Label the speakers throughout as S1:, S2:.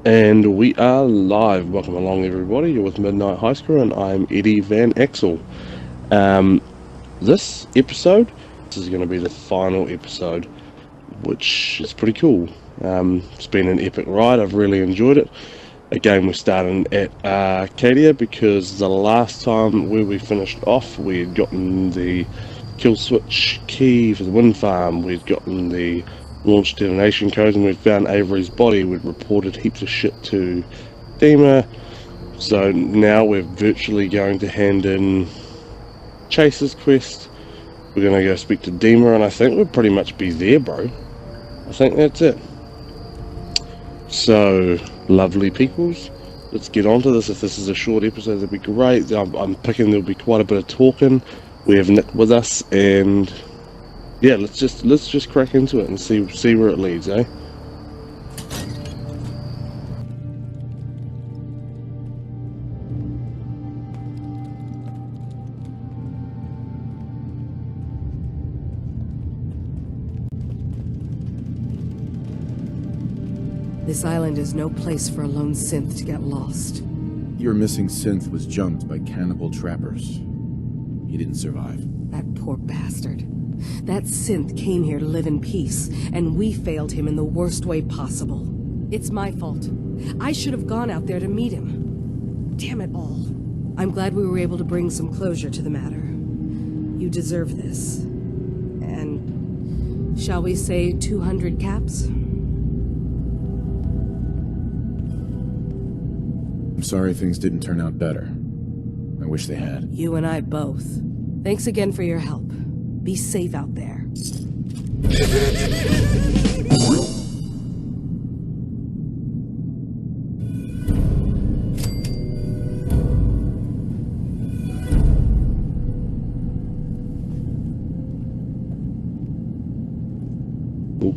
S1: And we are live. Welcome along, everybody. You're with Midnight High School, and I'm Eddie Van Axel. Um, this episode, this is going to be the final episode, which is pretty cool. It's been an epic ride. I've really enjoyed it. Again, we're starting at Arcadia because the last time where we finished off, we had gotten the kill switch key for the wind farm. We'd gotten the launch detonation codes, and we'd found Avery's body. We'd reported heaps of shit to Dima. So now we're virtually going to hand in Chase's quest. We're going to go speak to Dima, and I think we'll pretty much be there, bro. I think that's it. So, lovely peoples, let's get on to this. If this is a short episode, that'd be great. I'm picking there'll be quite a bit of talking. We have Nick with us, and yeah, let's just crack into it and see where it leads, eh?
S2: This island is no place for a lone synth to get lost.
S3: Your missing synth was jumped by cannibal trappers. He didn't survive.
S2: That poor bastard. That synth came here to live in peace, and we failed him in the worst way possible. It's my fault. I should have gone out there to meet him. Damn it all. I'm glad we were able to bring some closure to the matter. You deserve this. And shall we say 200 caps?
S3: I'm sorry things didn't turn out better. I wish they had.
S2: You and I both. Thanks again for your help. Be safe out there.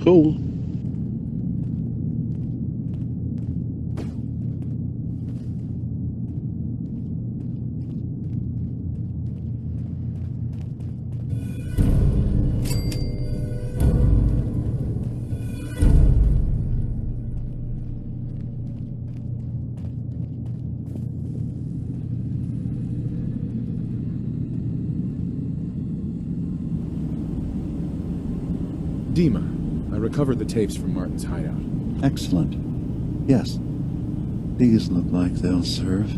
S1: Cool.
S3: Dima, I recovered the tapes from Martin's hideout.
S4: Excellent. Yes. These look like they'll serve.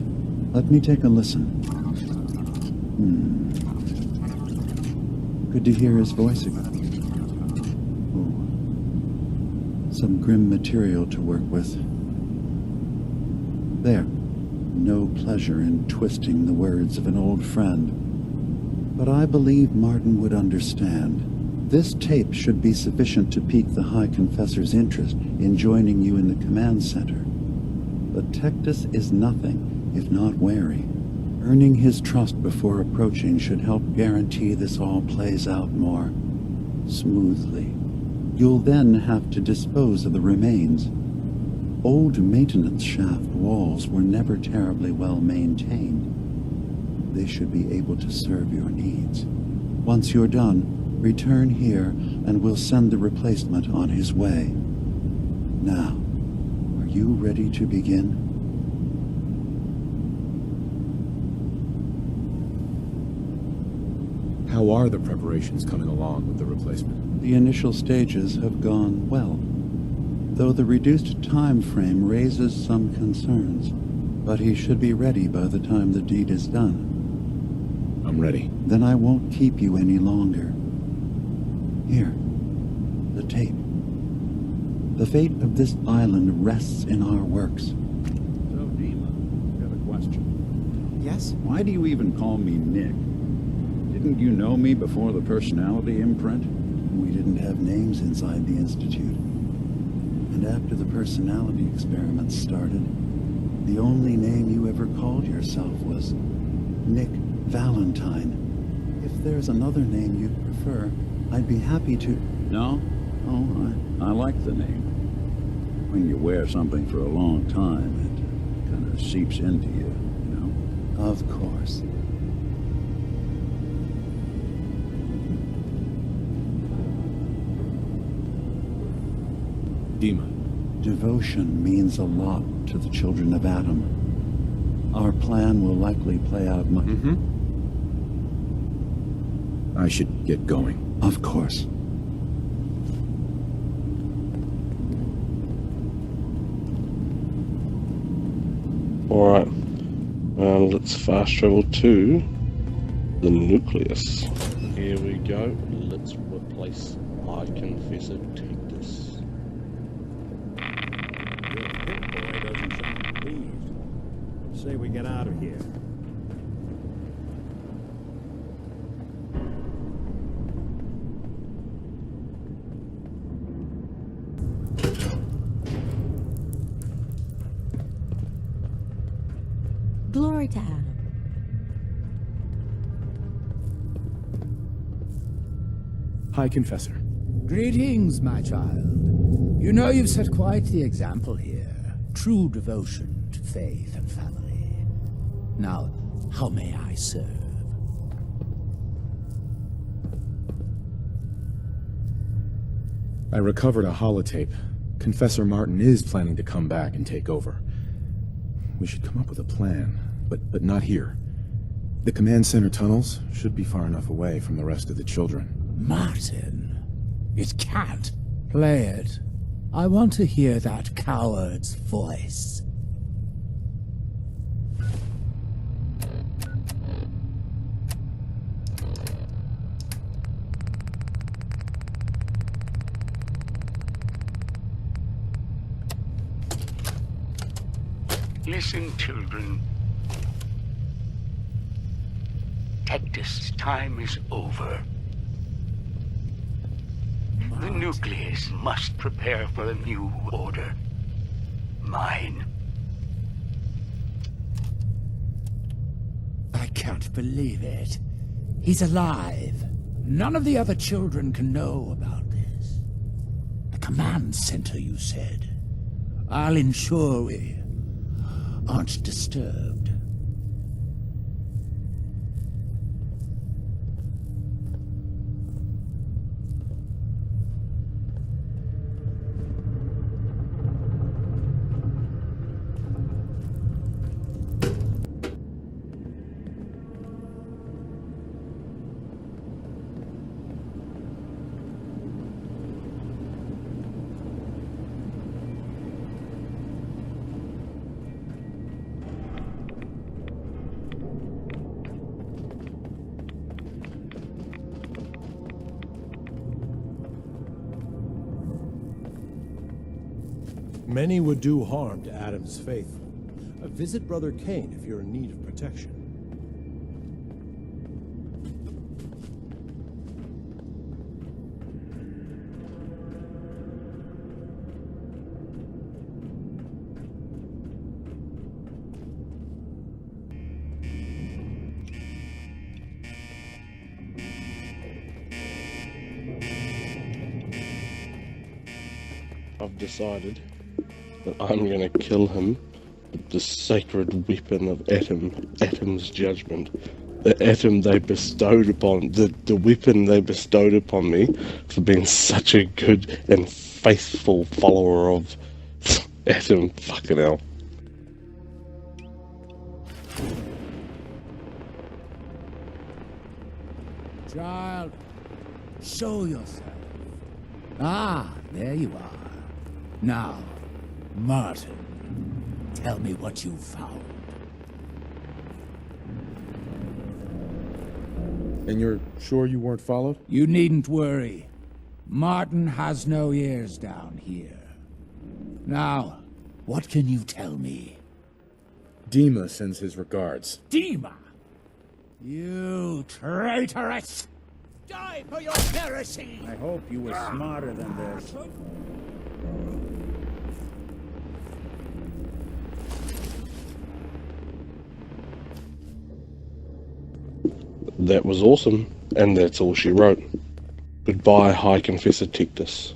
S4: Let me take a listen. Good to hear his voice again. Oh. Some grim material to work with. There. No pleasure in twisting the words of an old friend. But I believe Martin would understand. This tape should be sufficient to pique the High Confessor's interest in joining you in the command center. But Tectus is nothing if not wary. Earning his trust before approaching should help guarantee this all plays out more smoothly. You'll then have to dispose of the remains. Old maintenance shaft walls were never terribly well maintained. They should be able to serve your needs. Once you're done, return here, and we'll send the replacement on his way. Now, are you ready to begin?
S3: How are the preparations coming along with the replacement?
S4: The initial stages have gone well, though the reduced time frame raises some concerns. But he should be ready by the time the deed is done.
S3: I'm ready.
S4: Then I won't keep you any longer. Here, the tape. The fate of this island rests in our works.
S5: So, Dima, I've got a question.
S6: Yes?
S5: Why do you even call me Nick? Didn't you know me before the personality imprint?
S4: We didn't have names inside the Institute. And after the personality experiments started, the only name you ever called yourself was Nick Valentine. If there's another name you'd prefer, I'd be happy to...
S5: No? Oh, I like the name. When you wear something for a long time, it kind of seeps into you, you know?
S4: Of course.
S3: Dima,
S4: Devotion means a lot to the children of Adam. Our plan will likely play out much.
S3: I should get going.
S4: Of course.
S1: Alright, let's fast travel to the nucleus. Here we go, let's replace High Confessor Tictus.
S5: Your pit boy doesn't sound pleased. Say we get out of here.
S6: Glory to Adam.
S3: High Confessor.
S7: Greetings, my child. You know you've set quite the example here. True devotion to faith and family. Now, how may I serve?
S3: I recovered a holotape. Confessor Martin is planning to come back and take over. We should come up with a plan, but not here. The command center tunnels should be far enough away from the rest of the children.
S7: Martin, it can't. Play it. I want to hear that coward's voice.
S8: Listen, children. Tictus' time is over. The nucleus must prepare for a new order. Mine.
S7: I can't believe it. He's alive. None of the other children can know about this. A command center, you said. I'll ensure we aren't disturbed.
S9: Many would do harm to Adam's faith. Visit Brother Cain if you're in need of protection.
S1: I've decided that I'm gonna kill him with the sacred weapon of Atom's judgment. The atom they bestowed upon, the weapon they bestowed upon me for being such a good and faithful follower of Atom. Fucking hell.
S7: Child, show yourself. Ah, there you are. Now, Martin, tell me what you found.
S3: And you're sure you weren't followed?
S7: You needn't worry. Martin has no ears down here. Now, what can you tell me?
S3: Dima sends his regards.
S7: Dima! You traitoress! Die for your heresy!
S5: I hope you were smarter than this.
S1: That was awesome, and that's all she wrote. Goodbye, High Confessor Tictus.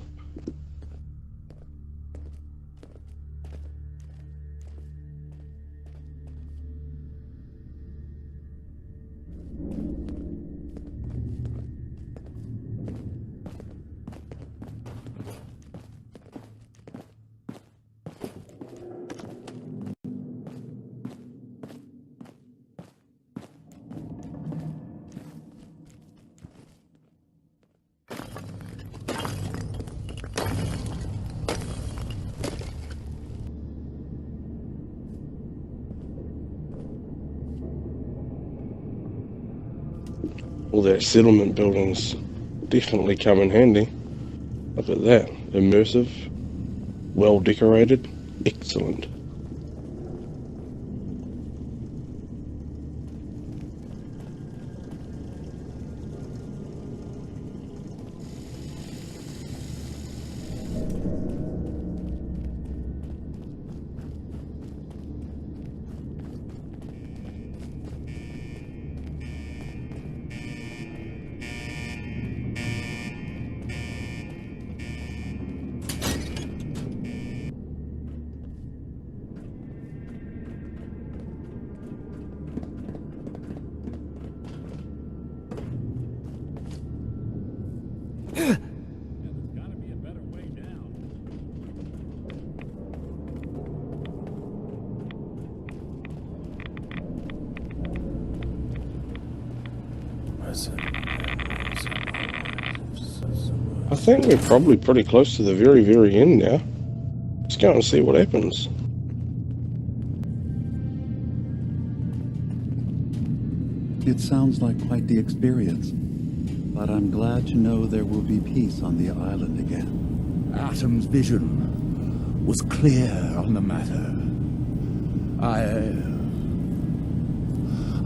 S1: All that settlement buildings definitely come in handy. Look at that. Immersive, well decorated, excellent. I think we're probably pretty close to the very, very end now. Let's go and see what happens.
S4: It sounds like quite the experience, but I'm glad to know there will be peace on the island again.
S7: Atom's vision was clear on the matter.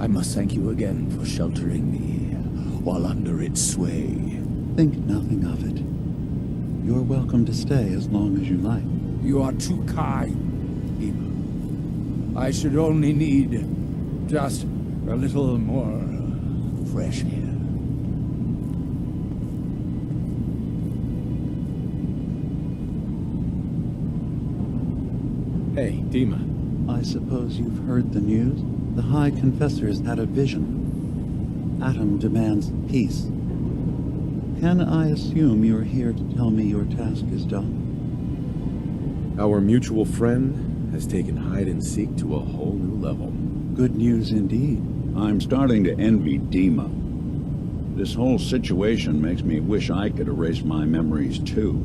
S7: I must thank you again for sheltering me while under its sway.
S4: Think nothing of it. You're welcome to stay as long as you like.
S7: You are too kind, Eva. I should only need just a little more fresh air.
S3: Hey, Dima.
S4: I suppose you've heard the news? The High Confessor's had a vision. Atom demands peace. Can I assume you're here to tell me your task is done?
S3: Our mutual friend has taken hide-and-seek to a whole new level.
S4: Good news indeed.
S5: I'm starting to envy Dima. This whole situation makes me wish I could erase my memories too.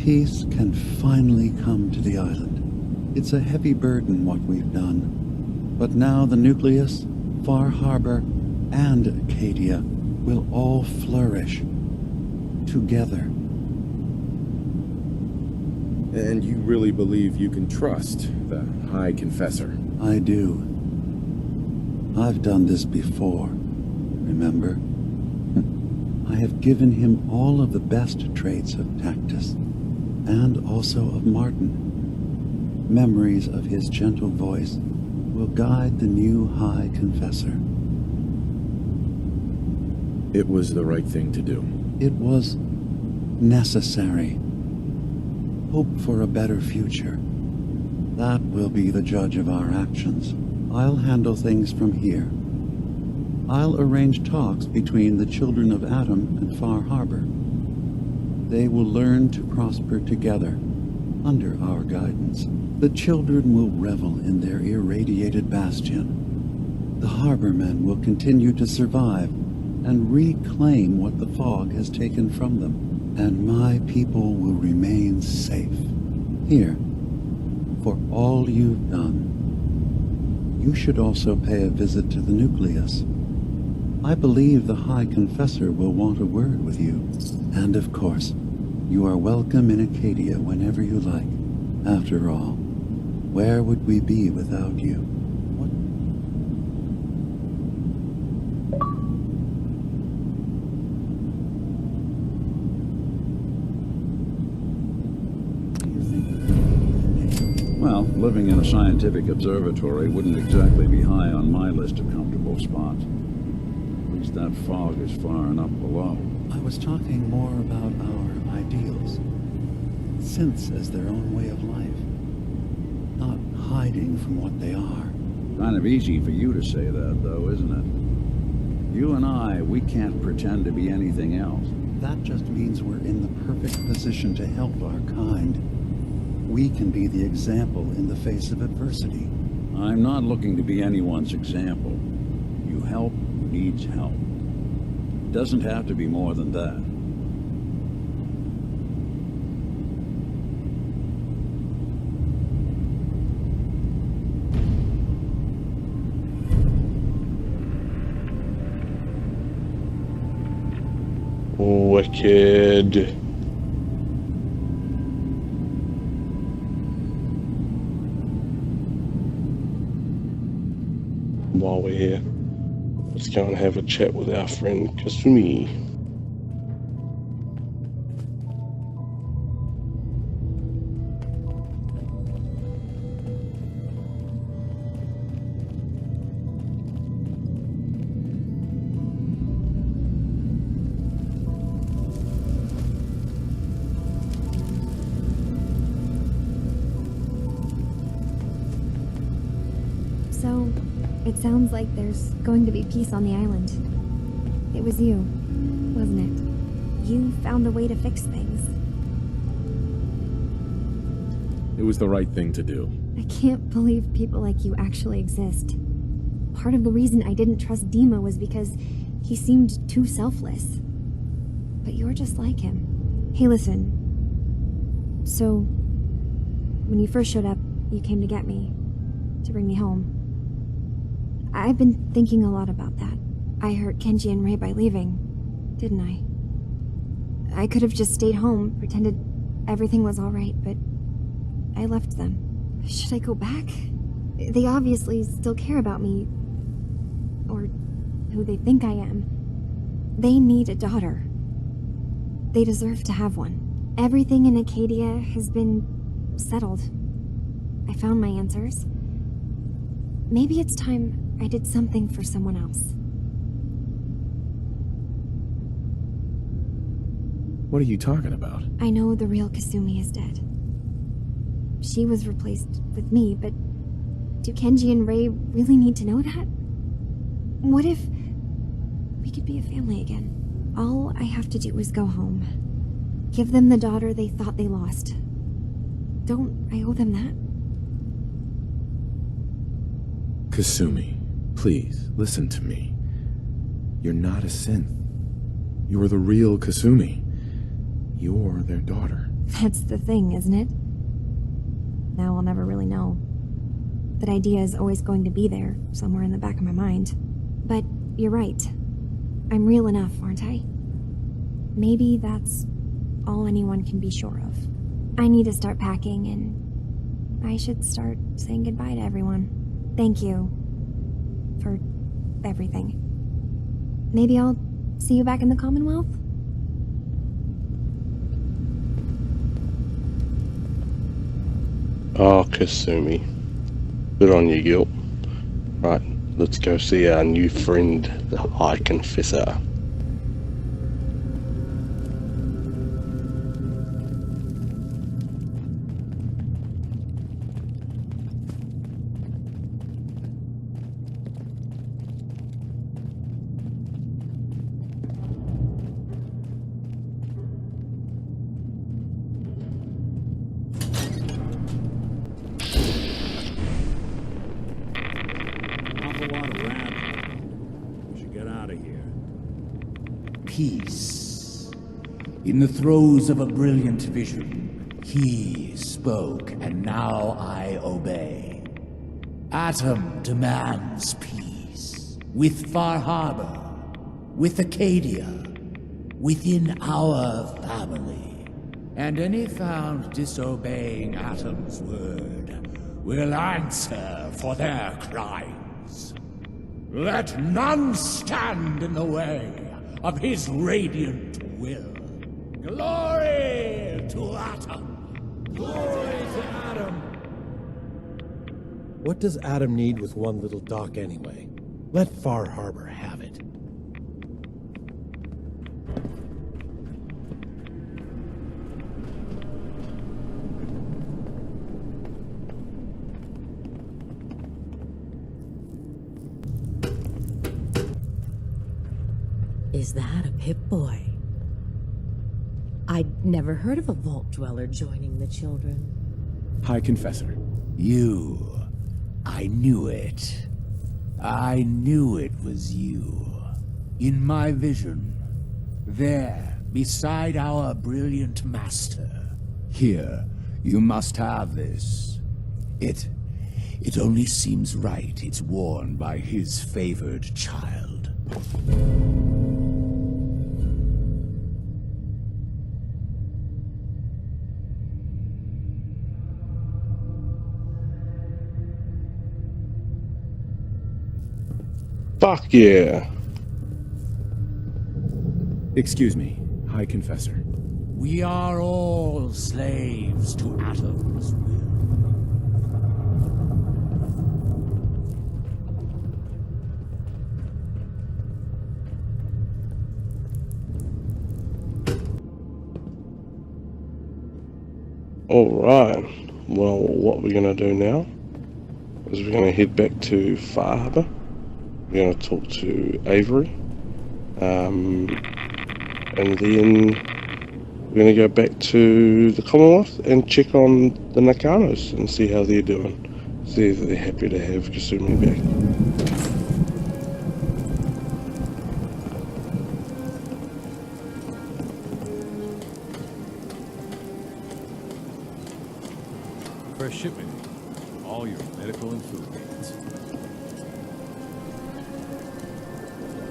S4: Peace can finally come to the island. It's a heavy burden what we've done. But now the Nucleus, Far Harbor, and Acadia will all flourish together.
S3: And you really believe you can trust the High Confessor?
S4: I do. I've done this before, remember? I have given him all of the best traits of Tactus, and also of Martin. Memories of his gentle voice will guide the new High Confessor.
S3: It was the right thing to do.
S4: It was necessary. Hope for a better future. That will be the judge of our actions. I'll handle things from here. I'll arrange talks between the children of Atom and Far Harbor. They will learn to prosper together under our guidance. The children will revel in their irradiated bastion. The Harbormen will continue to survive and reclaim what the fog has taken from them. And my people will remain safe. Here, for all you've done. You should also pay a visit to the Nucleus. I believe the High Confessor will want a word with you. And of course, you are welcome in Acadia whenever you like. After all, where would we be without you? What?
S5: Well, living in a scientific observatory wouldn't exactly be high on my list of comfortable spots. At least that fog is far enough below.
S4: I was talking more about our ideals. Synths as their own way of life. Not hiding from what they are.
S5: Kind of easy for you to say that, though, isn't it? You and I, we can't pretend to be anything else.
S4: That just means we're in the perfect position to help our kind. We can be the example in the face of adversity.
S5: I'm not looking to be anyone's example. You help who needs help. It doesn't have to be more than that.
S1: Wicked. While we're here, let's go and have a chat with our friend Kasumi.
S6: So, it sounds like there's going to be peace on the island. It was you, wasn't it? You found a way to fix things.
S3: It was the right thing to do.
S6: I can't believe people like you actually exist. Part of the reason I didn't trust Dima was because he seemed too selfless. But you're just like him. Hey, listen. So, when you first showed up, you came to get me. To bring me home. I've been thinking a lot about that. I hurt Kenji and Rei by leaving, didn't I? I could have just stayed home, pretended everything was alright, but I left them. Should I go back? They obviously still care about me. Or who they think I am. They need a daughter. They deserve to have one. Everything in Acadia has been settled. I found my answers. Maybe it's time I did something for someone else.
S3: What are you talking about?
S6: I know the real Kasumi is dead. She was replaced with me, but do Kenji and Rei really need to know that? What if we could be a family again? All I have to do is go home. Give them the daughter they thought they lost. Don't I owe them that?
S3: Kasumi, please, listen to me. You're not a synth. You're the real Kasumi. You're their daughter.
S6: That's the thing, isn't it? Now I'll never really know. That idea is always going to be there, somewhere in the back of my mind. But you're right. I'm real enough, aren't I? Maybe that's all anyone can be sure of. I need to start packing, and I should start saying goodbye to everyone. Thank you for everything. Maybe I'll see you back in the Commonwealth?
S1: Oh, Kasumi. Good on you, Gil. Right, let's go see our new friend, the High Confessor.
S7: Peace. In the throes of a brilliant vision, he spoke, and now I obey. Atom demands peace. With Far Harbor, with Acadia, within our family. And any found disobeying Atom's word will answer for their crimes. Let none stand in the way of his radiant will. Glory to Atom! Glory to Atom!
S9: What does Atom need with one little dock anyway? Let Far Harbor have it.
S10: Is that a Pip-Boy? I'd never heard of a Vault Dweller joining the children.
S3: High Confessor.
S7: You. I knew it. I knew it was you. In my vision. There, beside our brilliant master. Here, you must have this. It only seems right it's worn by his favored child.
S1: Fuck yeah.
S3: Excuse me, High Confessor.
S7: We are all slaves to Adam's will.
S1: Alright, well, what we're going to do now is we're going to head back to Far Harbour. We're going to talk to Avery. And then we're going to go back to the Commonwealth and check on the Nakanos and see how they're doing. See if they're happy to have Kasumi back.
S9: For a shipment, all your medical and food needs.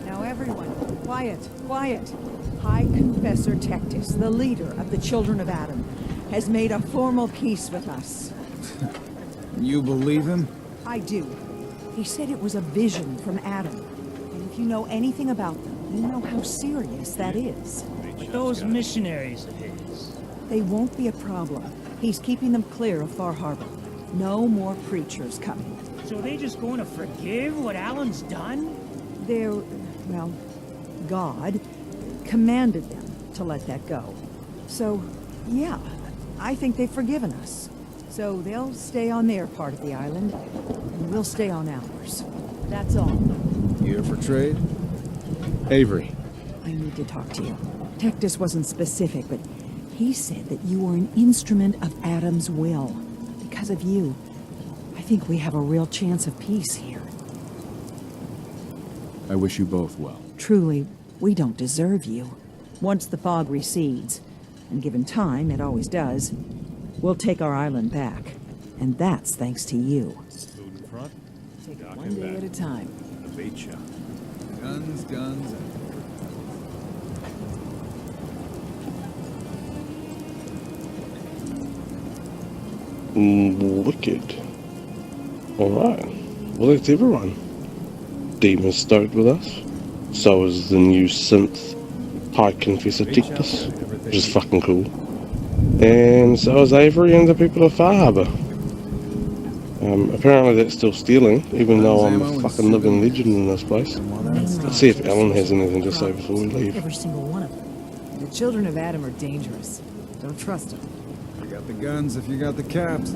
S11: Now everyone, quiet, quiet. High Confessor Tectis, the leader of the Children of Adam, has made a formal peace with us.
S12: You believe him?
S11: I do. He said it was a vision from Adam. And if you know anything about them, you know how serious that is.
S13: But those missionaries of his...
S11: They won't be a problem. He's keeping them clear of Far Harbor. No more preachers coming.
S13: So are they just going to forgive what Alan's done?
S11: They're, well, God commanded them to let that go. So, yeah, I think they've forgiven us. So they'll stay on their part of the island, and we'll stay on ours. That's all.
S12: Here for trade?
S3: Avery.
S11: I need to talk to you. Tectis wasn't specific, but he said that you were an instrument of Adam's will. Because of you, I think we have a real chance of peace here.
S3: I wish you both well.
S11: Truly, we don't deserve you. Once the fog recedes, and given time, it always does, we'll take our island back. And that's thanks to you.
S9: Food in front,
S11: Take it
S9: dock
S11: one
S9: and
S11: day
S9: back.
S11: at a time.
S9: The bait shop.
S12: Guns, guns, and...
S1: Wicked. Alright. Well, that's everyone. Demon's stoked with us. So is the new synth High Confessor Tectis, which is fucking cool. And so is Avery and the people of Far Harbour. Apparently that's still stealing, even though I'm a fucking living legend in this place. Let's see if Alan has anything to say before we leave.
S11: Every single one of them. The Children of Adam are dangerous. Don't trust them.
S12: You got the guns if you got the caps.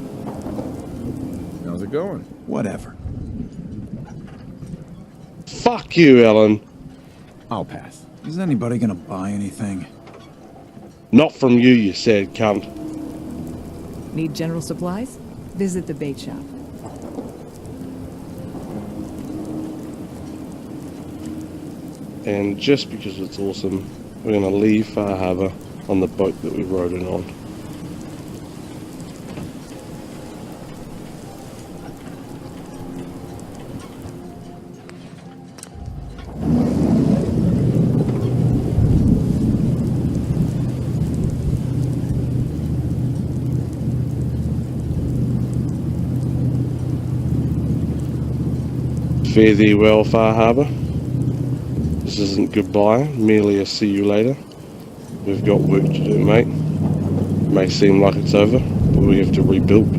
S12: How's it going?
S3: Whatever.
S1: Fuck you, Alan.
S3: I'll pass.
S12: Is anybody gonna buy anything?
S1: Not from you, you sad cunt.
S11: Need general supplies? Visit the bait shop.
S1: And just because it's awesome, we're going to leave Far Harbour on the boat that we rode in on. Fare thee well, Far Harbour. This isn't goodbye, merely a see you later. We've got work to do, mate. It may seem like it's over, but we have to rebuild.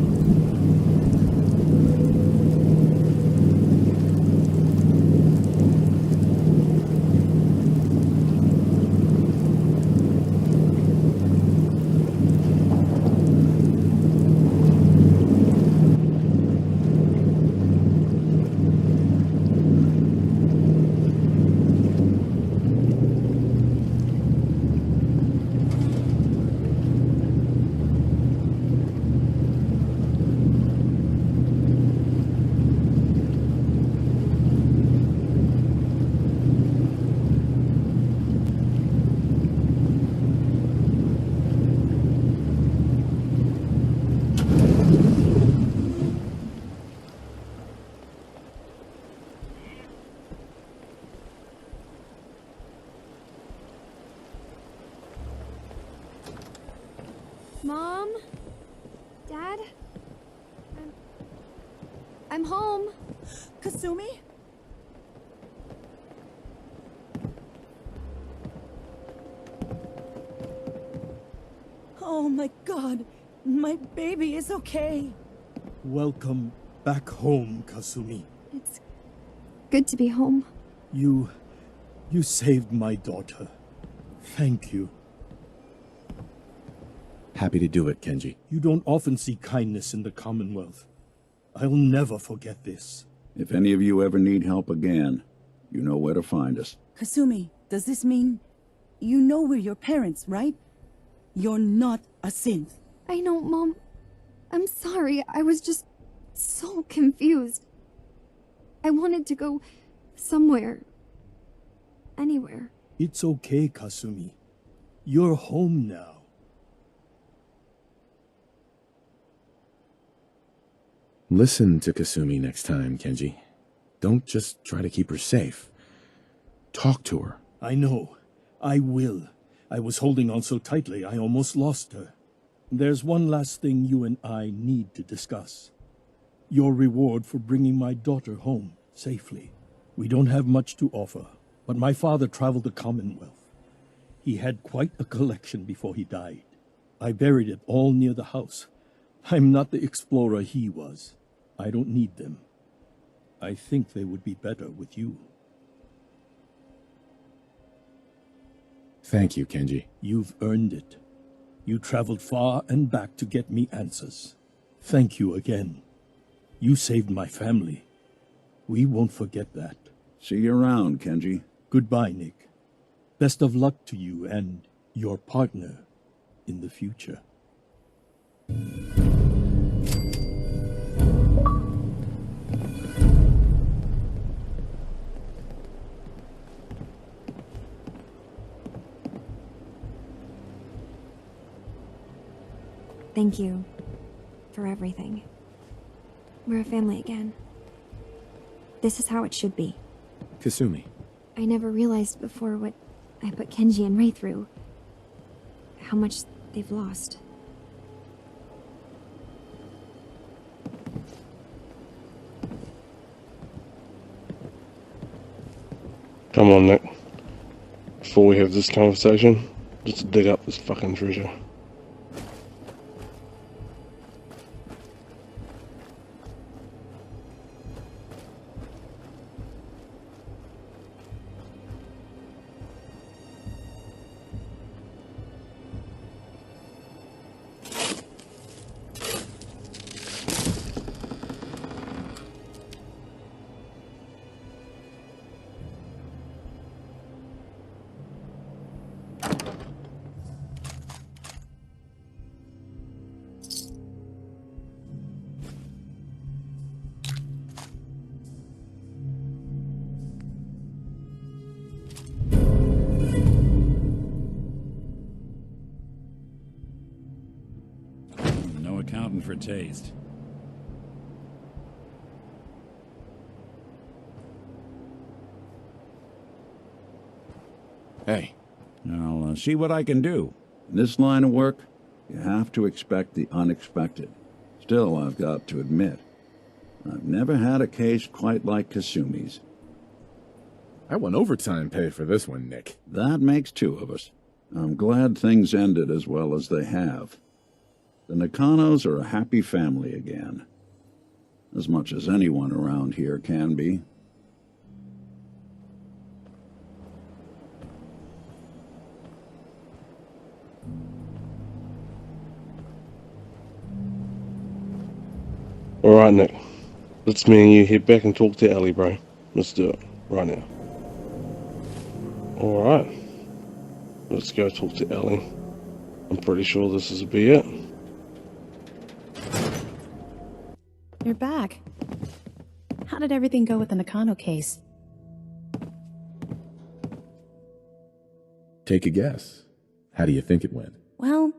S6: Mom? Dad? I'm home.
S11: Kasumi? Oh my God, my baby is okay.
S9: Welcome back home, Kasumi.
S6: It's good to be home.
S9: You saved my daughter. Thank you.
S3: Happy to do it, Kenji.
S9: You don't often see kindness in the Commonwealth. I'll never forget this.
S5: If any of you ever need help again, you know where to find us.
S11: Kasumi, does this mean you know we're your parents, right? You're not a synth.
S6: I know, Mom. I'm sorry. I was just so confused. I wanted to go somewhere. Anywhere.
S9: It's okay, Kasumi. You're home now.
S3: Listen to Kasumi next time, Kenji. Don't just try to keep her safe. Talk to her.
S9: I know. I will. I was holding on so tightly I almost lost her. There's one last thing you and I need to discuss. Your reward for bringing my daughter home safely. We don't have much to offer, but my father traveled the Commonwealth. He had quite a collection before he died. I buried it all near the house. I'm not the explorer he was. I don't need them. I think they would be better with you.
S3: Thank you, Kenji.
S9: You've earned it. You traveled far and back to get me answers. Thank you again. You saved my family. We won't forget that.
S5: See you around, Kenji.
S9: Goodbye, Nick. Best of luck to you and your partner in the future.
S6: Thank you for everything. We're a family again. This is how it should be.
S3: Kasumi.
S6: I never realized before what I put Kenji and Ray through. How much they've lost.
S1: Come on, Nick. Before we have this conversation, let's dig up this fucking treasure.
S14: Accounting for taste.
S3: Hey.
S5: I'll see what I can do. In this line of work, you have to expect the unexpected. Still, I've got to admit, I've never had a case quite like Kasumi's.
S3: I won overtime pay for this one, Nick.
S5: That makes two of us. I'm glad things ended as well as they have. The Nakanos are a happy family again. As much as anyone around here can be.
S1: Alright, Nick. Let's me and you head back and talk to Ellie, bro. Let's do it. Right now. Alright. Let's go talk to Ellie. I'm pretty sure this is be it.
S15: You're back. How did everything go with the Nakano case?
S3: Take a guess. How do you think it went?
S15: Well,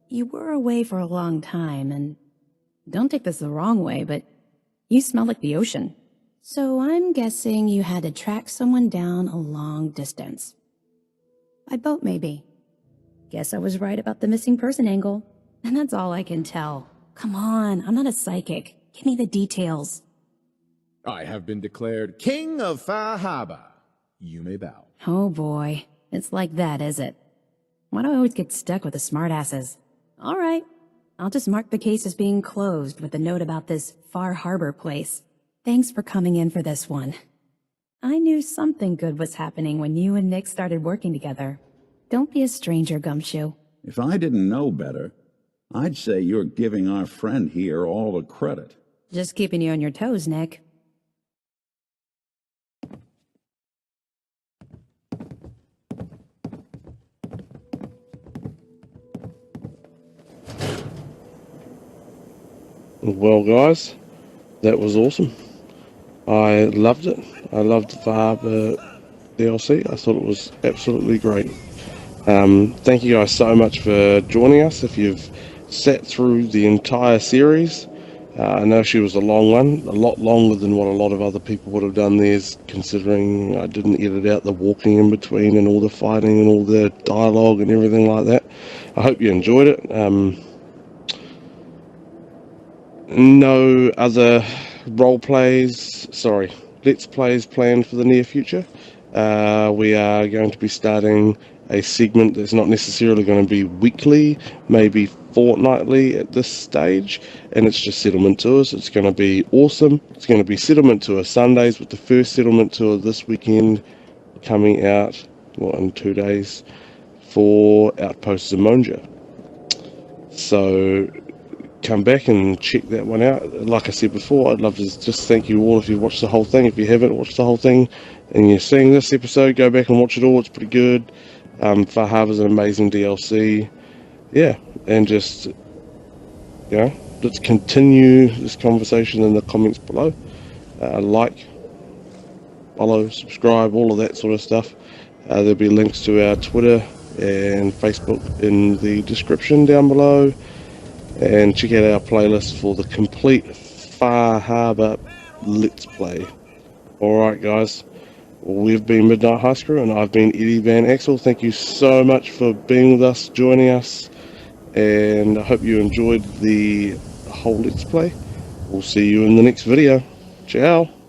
S15: you were away for a long time, and don't take this the wrong way, but you smell like the ocean. So I'm guessing you had to track someone down a long distance. By boat, maybe. Guess I was right about the missing person angle. And that's all I can tell. Come on, I'm not a psychic. Give me the details.
S3: I have been declared King of Far Harbor. You may bow.
S15: Oh boy, it's like that, is it? Why do I always get stuck with the smartasses? All right. I'll just mark the case as being closed with a note about this Far Harbor place. Thanks for coming in for this one. I knew something good was happening when you and Nick started working together. Don't be a stranger, Gumshoe.
S5: If I didn't know better, I'd say you're giving our friend here all the credit.
S15: Just keeping you on your toes, Nick.
S1: Well, guys, that was awesome. I loved it. I loved the Far Harbor DLC. I thought it was absolutely great. Thank you guys so much for joining us. If you've sat through the entire series, I know she was a long one, a lot longer than what a lot of other people would have done theirs, considering I didn't edit out the walking in between and all the fighting and all the dialogue and everything like that. I hope you enjoyed it. No other let's plays planned for the near future. We are going to be starting a segment that's not necessarily going to be weekly, maybe fortnightly at this stage, and it's just settlement tours. It's going to be awesome. It's going to be settlement tour Sundays, with the first settlement tour this weekend coming out in 2 days for Outpost Zimonja. So come back and check that one out. Like I said before, I'd love to just thank you all if you watched the whole thing. If you haven't watched the whole thing and you're seeing this episode, go back and watch it all. It's pretty good. Far Harbor's an amazing DLC. Yeah, and just, let's continue this conversation in the comments below. Like, follow, subscribe, all of that sort of stuff. There'll be links to our Twitter and Facebook in the description down below. And check out our playlist for the complete Far Harbor Let's Play. Alright guys, we've been Midnight High School and I've been Eddie Van Axel. Thank you so much for being with us, joining us, and I hope you enjoyed the whole Let's Play. We'll see you in the next video. Ciao!